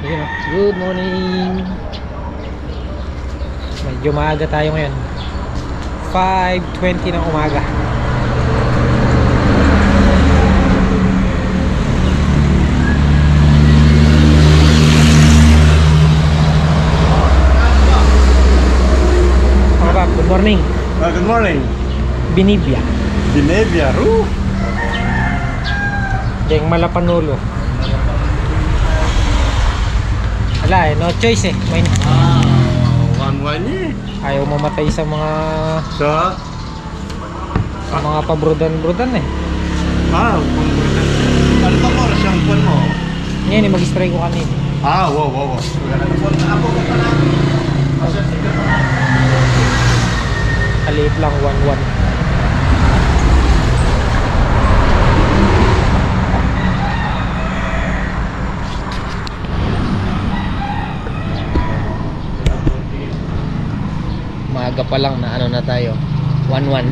Ayun, good morning. Medyo maaga tayo ngayon, 5:20 ng umaga. Good morning. Good morning. Binibia. Binibia, Ru. Deng Malapanulo. Wala eh, no choice eh. May One ni. ayaw mamatay sa mga Sa mga pabrudan-brudan eh. kumbutan. Ano ba mo siyang kuan mo? Ngayon eh, mag-spray ko kanina. Wow. Kaliit lang, 1-1. Maaga pa lang na ano na tayo, 1-1.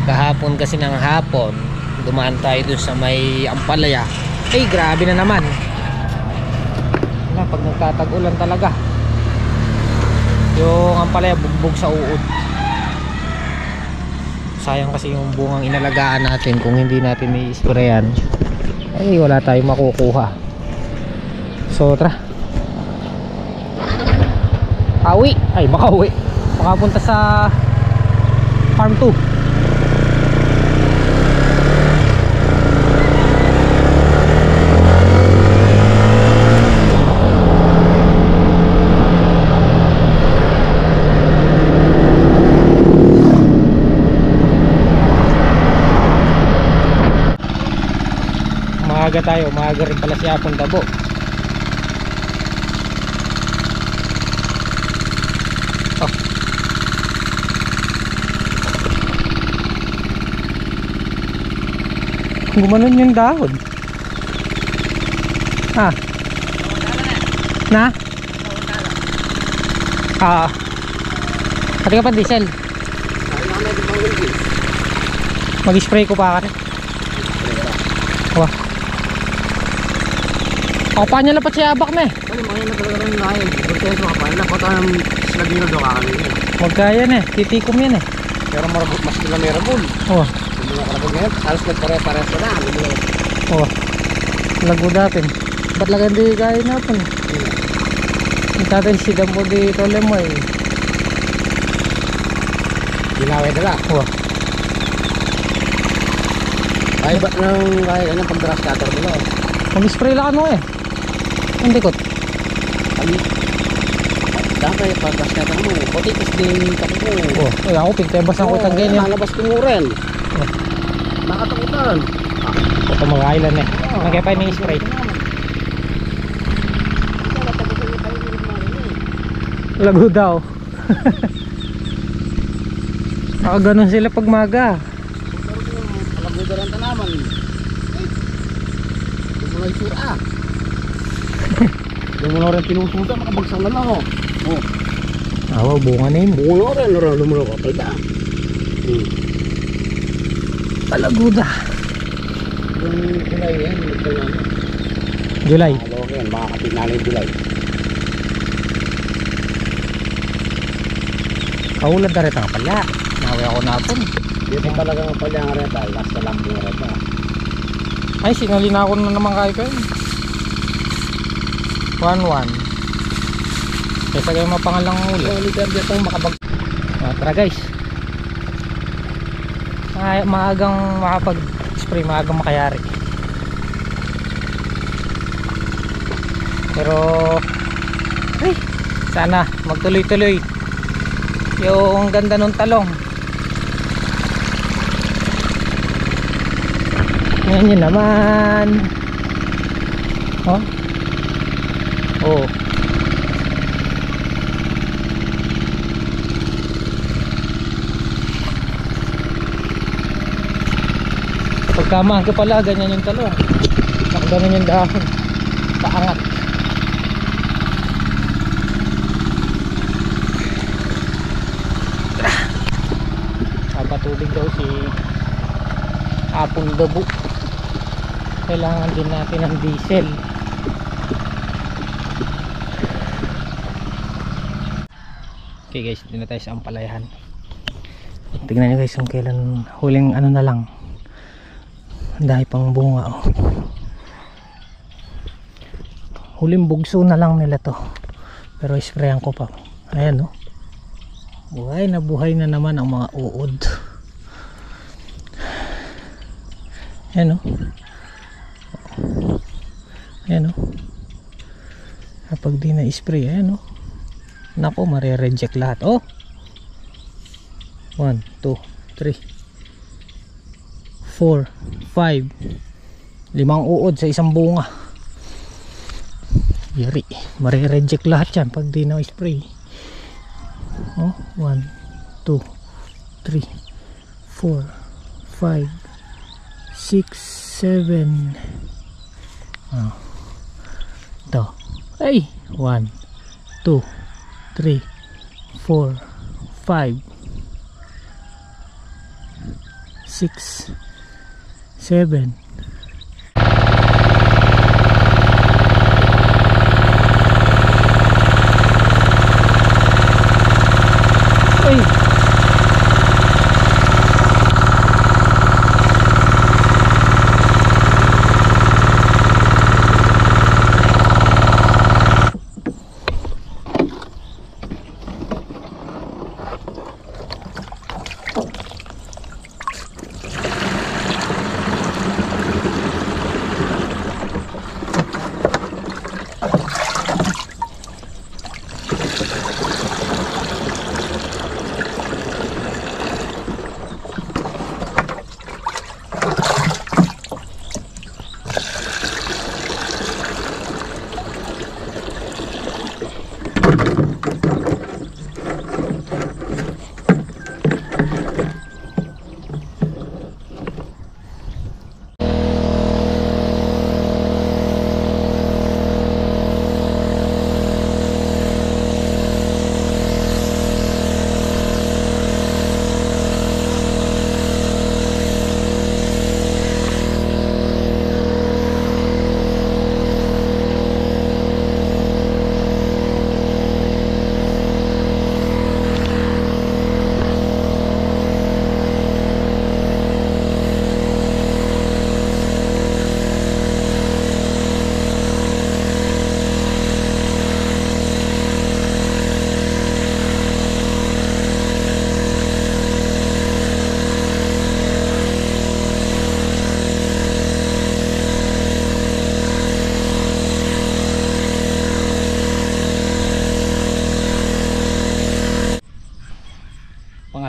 Kahapon kasi ng hapon dumaan tayo dun sa may Ampalaya. Ay grabe na naman na pag nagtatag-ulan talaga yung Ampalaya bugbog sa uod. Sayang kasi yung bungang inalagaan natin, kung hindi natin i-sprayan ay wala tayong makukuha. So tara, awi, ay baka uwi, makapunta sa farm 2. Maaga tayo, maaga rin pala si Apon Dabo. Oh. Gumanon yung dahon. Ha? Na? Pati ka pa diesel. Mag-spray ko pa ka rin. Wah. Pa niya lapat si Abak me. Ano mga yan talaga rin na yun. Protest mo kapal na. Kota ng slagino do kakami yun. Magkaya eh, titikom yan eh. Pero marabot mas sila may rabol. Oh. Hindi mo karabol ngayon. Halos nagpare-pares ka na. Oh. Lago natin. Ba't lang hindi kaya natin? Hindi natin si Dampo di Tolemoy. Ginawin nila. Oh. Ay ba't nang kaya ng pagdaras cutter mo na? Mag-spray lang ano eh. Hindi ko. Dahil pagdaras cutter mo. Potitis din kapo. Oh. Ay ako pintebas ang kutang ganyan. Nalabas ko mo rin. Oh. Nakatakutan. Ito mga island eh. Nagkaya pa yung spray. Lago daw. Nakaganon sila pag maga. Palagudaran ka naman. Yung mga isura. Yung mga rin pinusuda, makabagsan na lang oh. Awa, bunga na yun. Bunga rin, lumuro ka pa na. Palaguda. Yung July yan, July. Malawag yan, makakapit na yung July. Kaulad na rin ang pala. Nawi ako napon. Dito talaga ang palyang reta, last na lang yung reta. Ay, sinalina ako na naman kayo kayo. 1-1. Kesa kayo mapangalang uli. So, liter dito makabag... Tara guys. Maagang makapag-spray, maagang makayari. Pero ay, sana magtuloy-tuloy yung ganda ng talong. Ngayon yun naman. Oh. Oh. Pagkamaga pala, ganyan yung talong. Ganyan yung dahon. Paangat. Papatubig daw si Apon Dabo. Kailangan din natin ng diesel. Okay guys, dito na tayo sa ampalayahan. Tignan nyo guys kung kailan huling ano na lang. Ang dahil pang bunga oh. Huling bugso na lang nila to. Pero isprayan ko pa. Ayan oh. Buhay na naman ang mga uod. Ayan oh. Ayan oh. Kapag di na-spray, ayan o. Nako, mare-reject lahat. Oh! 1, 2, 3 4, 5 5 uod sa isang bunga. Yari, mare-reject lahat yan pag di na-spray. Oh, 1, 2, 3 4, 5 6, 7 oh. Ito. Ay, 1, 2, 3, 4, 5 6, 7 ay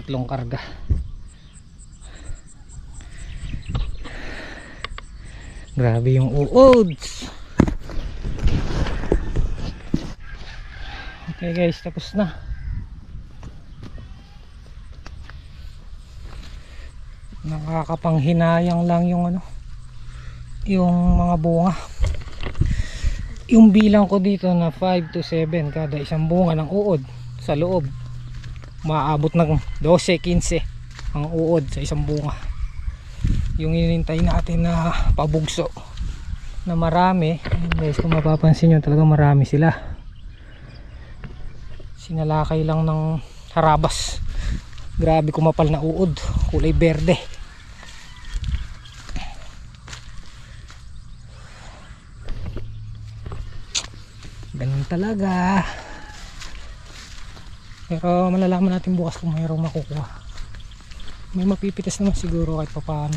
pangatlong karga. Grabe yung uods. Okay guys, tapos na. Nakakapanghinayang lang yung ano, yung mga bunga. Yung bilang ko dito na 5 to 7 kada isang bunga ng uod sa loob. Maaabot ng 12-15 ang uod sa isang bunga. Yung inintay natin na pabugso na marami. Ayun guys, kung mapapansin nyo, talagang marami sila. Sinalakay lang ng harabas. Grabe kumapal na uod, kulay berde. Ganun talaga. Pero malalaman natin bukas kung mayroong makukuha. May mapipitas naman siguro kahit papaano.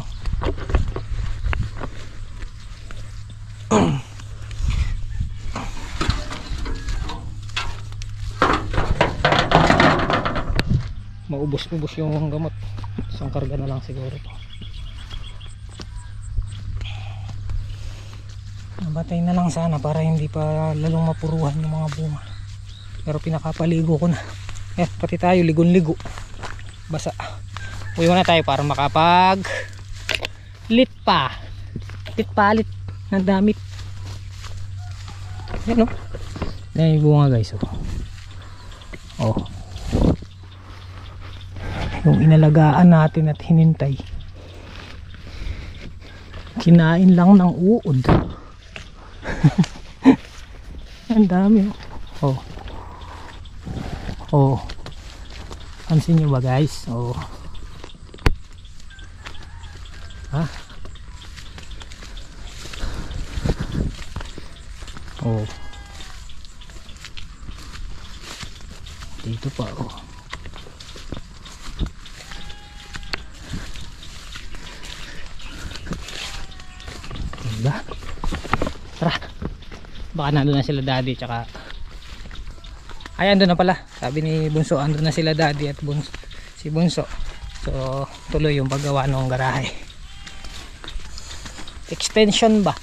Maubos-ubos yung gamot. Isang karga na lang siguro to. Nabatay na lang sana para hindi pa lalong mapuruhan yung mga bunga. Pero pinakapaligo ko na. Pati tayo ligon-ligo. Basa. Uwi muna tayo para makapag lit palit ng damit. Yan o. Yan yung bunga guys. Oh. Yung inalagaan natin at hinintay. Kinain lang ng uod. Ang dami oh. Oh. Pansin nyo ba guys? Oh. Ha? Oh. Dito pa oh. Diba? Tara. Baka nandun na sila daddy tsaka ay andun na pala. Sabi ni Bunso andun na sila daddy at si Bunso. So tuloy yung paggawa ng garahe. Extension ba?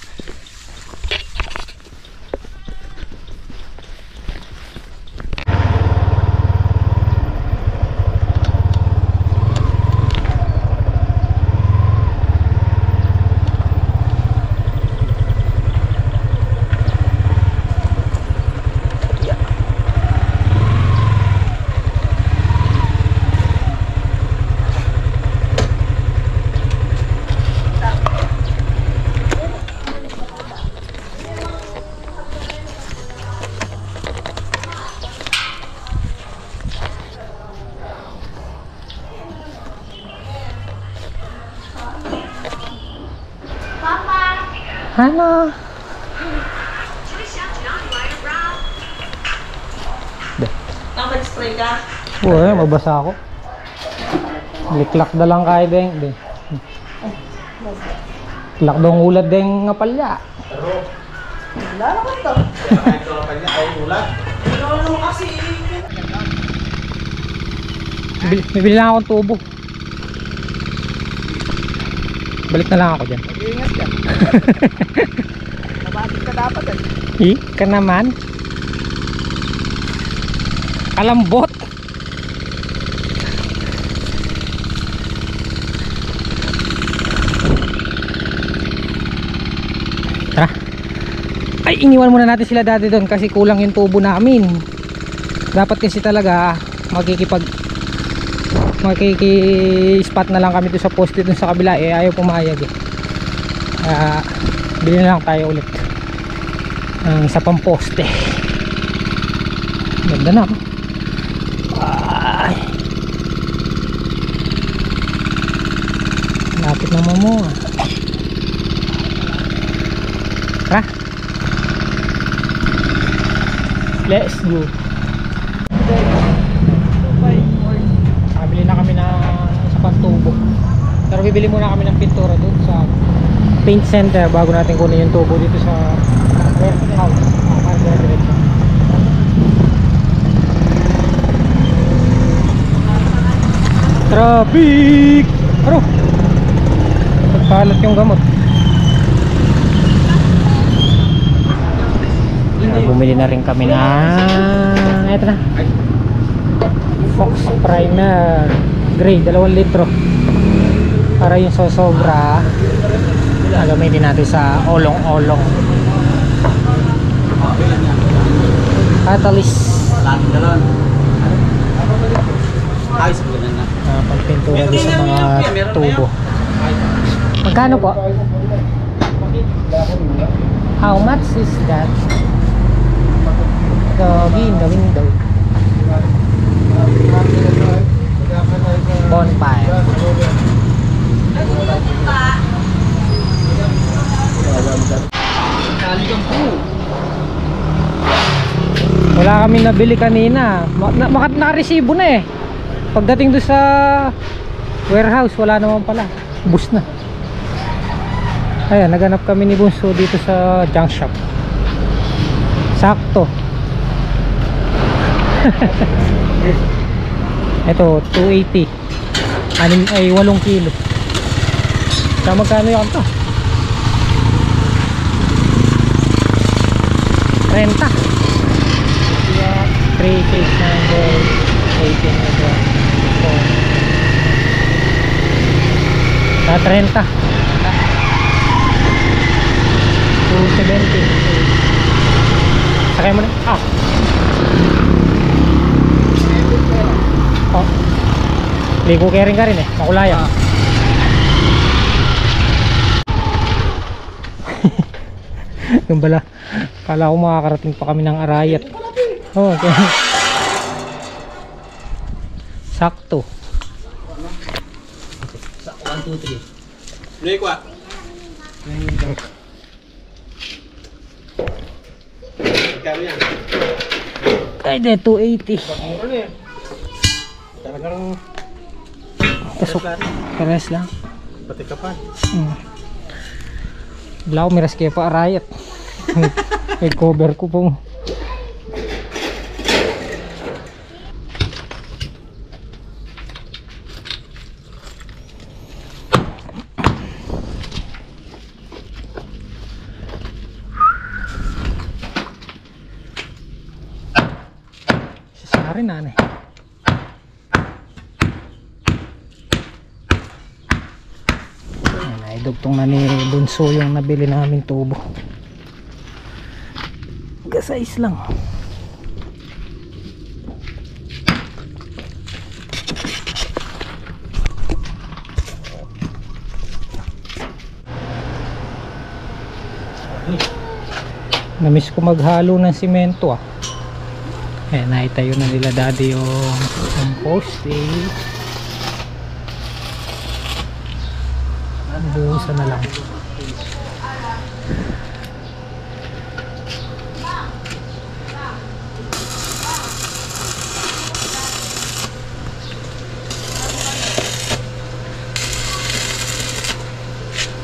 Hana. Nakapag-spray ka? Uy, mabasa ako. Liklak na lang kaya deng. Liklak daw ang ulad deng nga palya. Lalo ko ito. Kahit ito kapag niya, ay ulat. Lalo naman kasi. Bibili lang akong tubo. Balik na lang ako dyan. Mag-iingat ka. Nabasig ka dapat eh. Ka naman. Kalambot. Tara. Ay, iniwan muna natin sila dati doon kasi kulang yung tubo namin. Dapat kasi talaga makiki-spot na lang kami doon sa poste doon sa kabila, eh ayaw pumayag eh. Bili na lang tayo ulit sa pamposte. Ganda na. Ay, lapit na mo. Tara, let's go. Nakabili na kami ng sa pantubo, pero bibili muna kami ng pintura doon sa paint center bago natin kunin yung tubo dito sa warehouse. Diretso. Traffic! Aro! Pagpalat yung gamot. Bumili na rin kami na eto na Fox Primer Gray, 2 litro para yung sosobra gagamitin natin sa olong-olong. Catalyst Lahat na lang. Ayos mo na. pagpintura doon sa mga tubo. Magkano po? How much is that? Doggy in the window. Bonfire. Wala kami nabili kanina. Nakaresibo na eh. Pagdating doon sa warehouse, wala naman pala. Bus na. Ayan, naganap kami ni Bunso dito sa junk shop. Sakto. Ito, 280. Ay 8 kilo. Sa magkano yan to? 30. 3, 6, 9, 18, 30. 270. Sakay mo na. Oh. Ligo kering ka rin eh. Makulaya. Yung bala. Kala ko makakarating pa kami ng Arayat. Oh, okay. Sakto. 1, 2, 3. Luy kwa. Magkano yan? Ay, de, 280. Mura na yan. Talagang Pasok. Pares lang. pati kapan. Wala ko miras kaya pa arayat. May cover ko po. Sasari na eh. Dugtong na ni Bunso yung nabili namin tubo. Gasais lang. Namiss ko maghalo ng simento ah. Eh, naitayo na nila daddy yung poste. Buhusan na lang.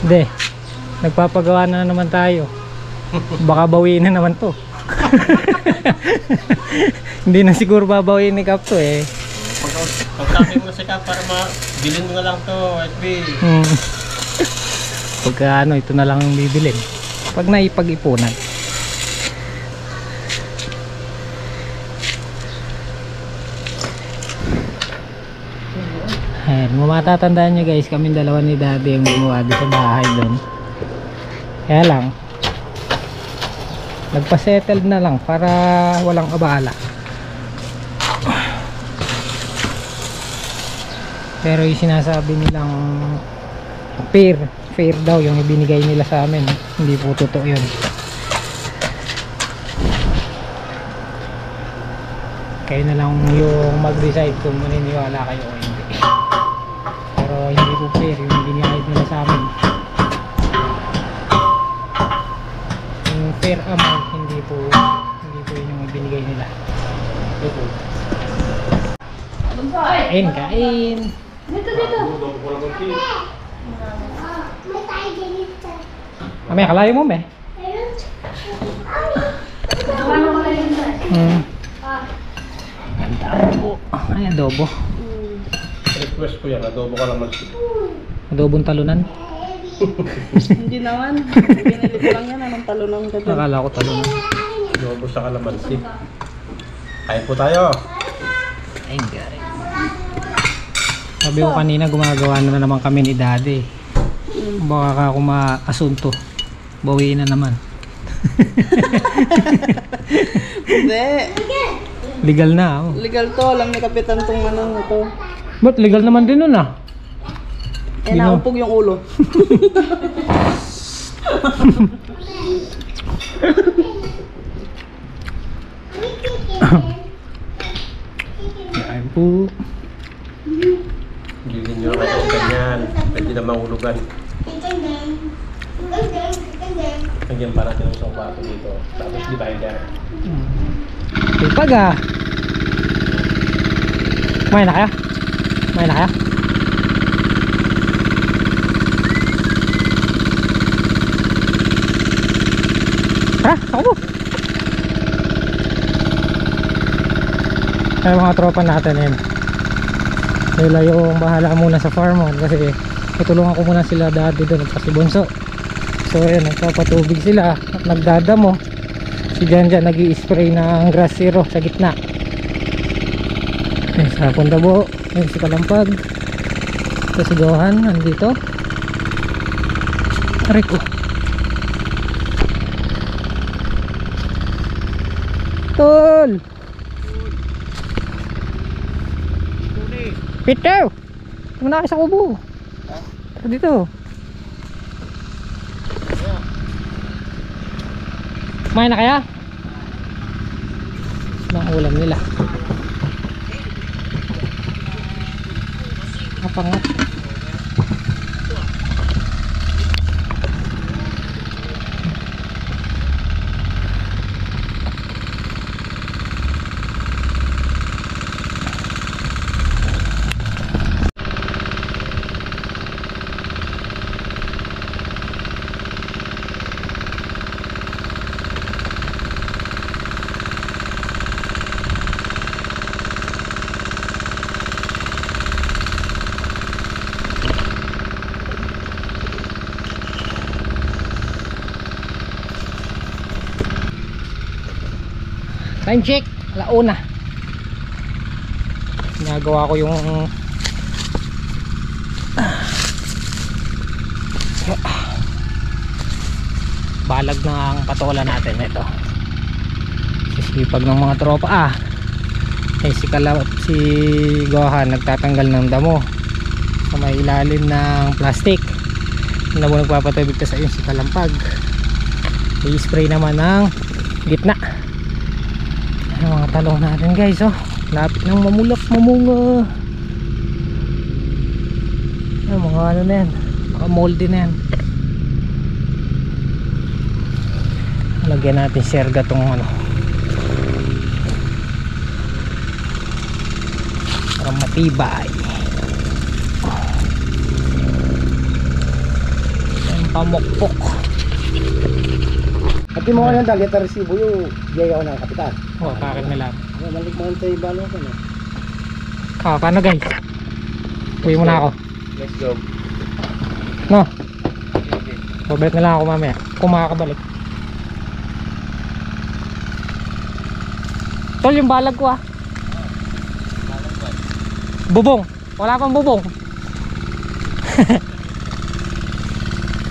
Hindi, nagpapagawa na naman tayo. Baka bawiin na naman to. Hindi na siguro babawiin ni Kap to eh. Pagkakit mo si Kap para bilhin mo na lang to, SB. Pagka ano, ito na lang ang bibilin pag naipag-ipunan. Ayan, matatandaan nyo guys, kami dalawa ni daddy yung gumawa sa bahay doon. Kaya lang nagpa-settled na lang para walang abala. Pero yung sinasabi nilang fair daw yung ibinigay nila sa amin, hindi po totoo yun. Kayo na lang yung mag-decide kung maniniwala kayo o hindi. Pero hindi po fair yung binigay nila sa amin. Yung fair amount hindi po yun yung ibinigay nila. Kain, kain. Dito. Mamaya kalayo mo me. Adobo. Ay, adobo. Request ko yan, adobo ka naman. Adobong talunan. Hindi naman. Binili ko lang yan. Anong talunong ka dyan? Akala ko talunan. Adobo sa kalamansi. Kain po tayo. Ay, gari. Sabi ko kanina gumagawa na naman kami ni daddy. Baka ka ako maasunto. Bawiin na naman. Hindi. Legal na. Oh. Legal to. Alam ni Kapitan tong ano ito. Ba't legal naman din nun ah? Eh, naumpog yung ulo. Kain po. Hindi nyo naman yung ganyan. Pwede na mahulugan. Hanggang pa natin ang isang bato dito. Tapos divider. Pipag ah. Kumain na kaya? Kumain na kaya? Tara, ako po. Kaya mga tropa natin yun. Sila yung bahala muna sa farm kasi tutulungan ko muna sila daddy doon at si Bunso. So ayun, nagpapatubig sila at nagdadamo. Si Janjan nag-i-spray ng grass zero sa gitna. Ayun, sa Pundabo, ayun si Kalampag. Ito si Gohan, nandito. Aray ko. Tol! Pito! Tumuna kayo sa kubo. Dito. Kumain na kaya? Ang ulam nila. pangat. Time check, alauna. Ginagawa ko yung balag ng patola natin. Ito sisipag ng mga tropa. Si Gohan nagtatanggal ng damo sa may ilalim ng plastic na mo nagpapatubig ka sa yung si Kalampag. I-spray naman ng gitna ang mga talong natin guys. Oh, lapit ng mamulak mamunga. Ay, mga ano na yan, mga moldy na yan. Lagyan natin serga tong ano para matibay. Ang pamukpok. Pati mo nga nang kita resibo yung biyaya ko ng kapitan. Oh, pakin nila. Malikman tayo balo ka na. Paano guys? Uwi muna ako. Let's go. No? Babalik na lang ako mamaya kung makakabalik. Tol, yung balag ko bubong. Wala pang bubong.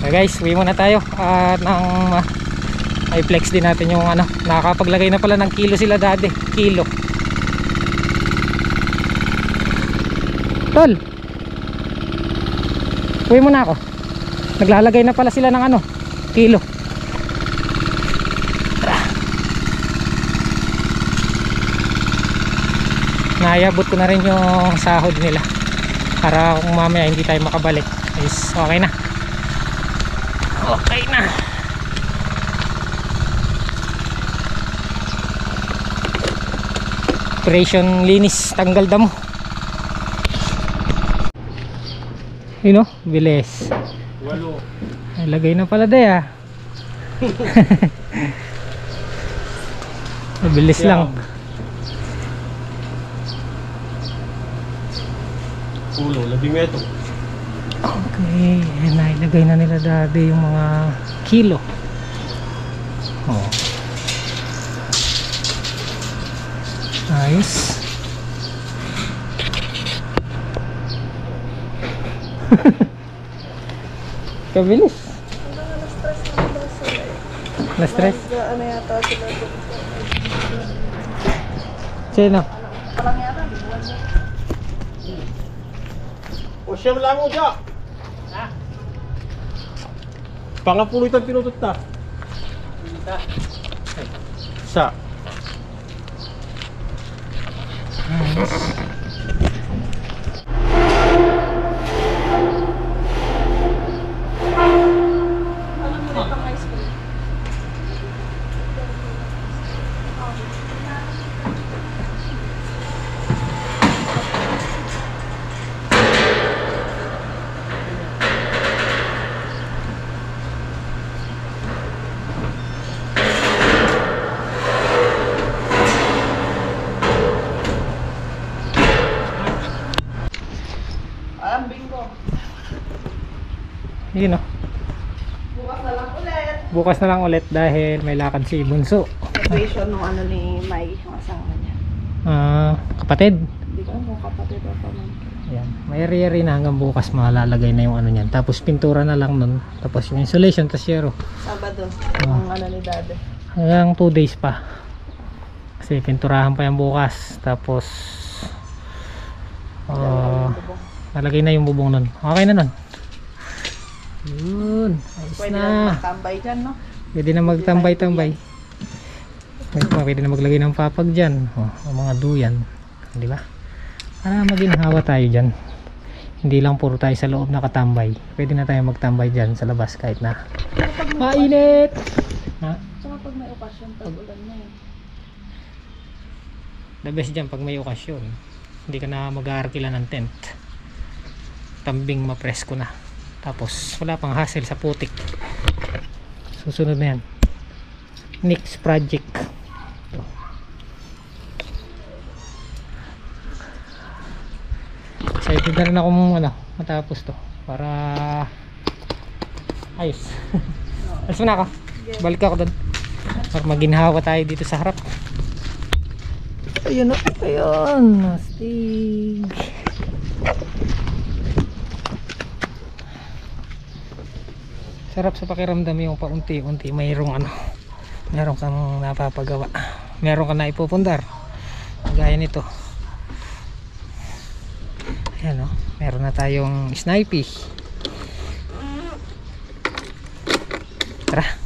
Okay guys, uwi muna tayo. At i-flex din natin yung ano, nakakapaglagay na pala ng kilo sila dati. Kilo. Tol, uwi muna ako. Naglalagay na pala sila ng ano, kilo. Nayabot ko na rin yung sahod nila para kung mamaya hindi tayo makabalik is okay na. Okay na. Operation linis tanggal damo. Yun o, bilis. Walo. Ay, lagay na pala day bilis lang. Ulo, 10 metro. Okay, nailagay na nila dati yung mga kilo. Oh. Nice. Kabilis. Na-stress? Ano yata sila doon? Sino? Parang yata, buwan na. O siyam lang mo dyan. Ha? Pangapulo itang pinutot na. Isa. Alam mo na pang ice cream. Yun o. Bukas na lang ulit. Bukas na lang ulit dahil may lakad si Bunso. Graduation nung ano ni Mai, ang asawa niya. Kapatid. Hindi ko alam kung kapatid o pamangkin. Ayan. May area na hanggang bukas malalagay na yung ano niyan. Tapos pintura na lang nun. Tapos yung insulation, tas yero. Sabado, ang ano ni Dade. Hanggang 2 days pa. Kasi pinturahan pa yung bukas. Tapos nalagay na yung bubong nun. Okay na nun. Yun. Ayos Pwede na. lang magtambay dyan, no? Pwede na magtambay-tambay. Pwede na maglagay ng papag dyan. Ang mga duyan. Di ba? Para maginhawa tayo dyan. Hindi lang puro tayo sa loob nakatambay. Pwede na tayo magtambay dyan sa labas kahit na mainit. Ha? Saka pag may okasyon, tag-ulan na yun. The best dyan pag may okasyon. Hindi ka na mag-aarkila ng tent. Tambing mapresko na. Tapos wala pang hassle sa putik. Susunod na yan. Next project. Excited na rin akong matapos to. Para ayos. Alas mo na ako. Balik ako doon. Para maginhawa tayo dito sa harap. Ayun o. Ayun. Astig. Sarap sa pakiramdam yung paunti-unti mayroong meron kang napapagawa, meron kang naipupundar gaya nito. Ayan o, meron na tayong snipey. Tara.